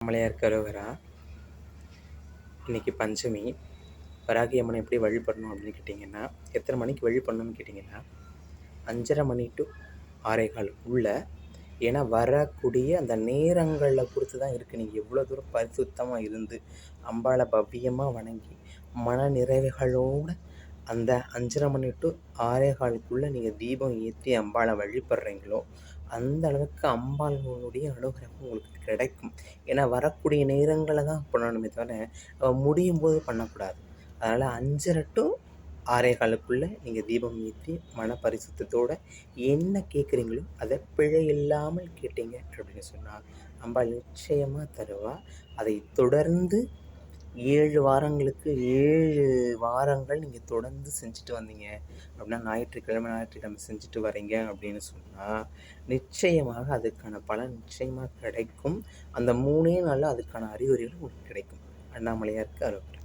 அண்ணாமலையாருக்கு அரோகரா. இன்றைக்கி பஞ்சமி. வராகி அம்மனை எப்படி வழிபடணும் அப்படின்னு கேட்டிங்கன்னா, எத்தனை மணிக்கு வழிபடணும்னு கேட்டிங்கன்னா 5:30 மணி டு 6:15 உள்ள. ஏன்னா வரக்கூடிய அந்த நேரங்களில் பொறுத்து தான் இருக்குது. நீங்கள் எவ்வளோ தூரம் பரிசுத்தமாக இருந்து அம்பாளை பவ்யமாக வணங்கி மன நிறைவுகளோடு அந்த 5:30 மணி டு 6:15 நீங்கள் தீபம் ஏற்றி அம்பாளை வழிபடுறீங்களோ அந்த அளவுக்கு அம்பாளுடைய அனுகிரகம் உங்களுக்கு கிடைக்கும். ஏன்னா வரக்கூடிய நேரங்களில் தான் பண்ணணுமே தவிர முடியும் போது பண்ணக்கூடாது. அதனால் 5:30 டு 6:15 நீங்கள் தீபம் ஏற்றி மன பரிசுத்தத்தோடு என்ன கேட்குறீங்களோ அதை பிழை இல்லாமல் கேட்டீங்க அப்படின்னு சொன்னால் அம்பாள் நிச்சயமாக தருவா. அதை தொடர்ந்து 7 வாரங்களுக்கு 7 வாரங்கள் நீங்கள் தொடர்ந்து செஞ்சுட்டு வந்தீங்க அப்படின்னா ஞாயிற்றுக்கிழமை செஞ்சுட்டு வரீங்க அப்படின்னு சொன்னால் நிச்சயமாக அதுக்கான பலன் நிச்சயமாக கிடைக்கும். அந்த 3 நாளில் அதுக்கான அறிகுறிகள் உங்களுக்கு கிடைக்கும். அண்ணாமலையாருக்கு அரோகரா.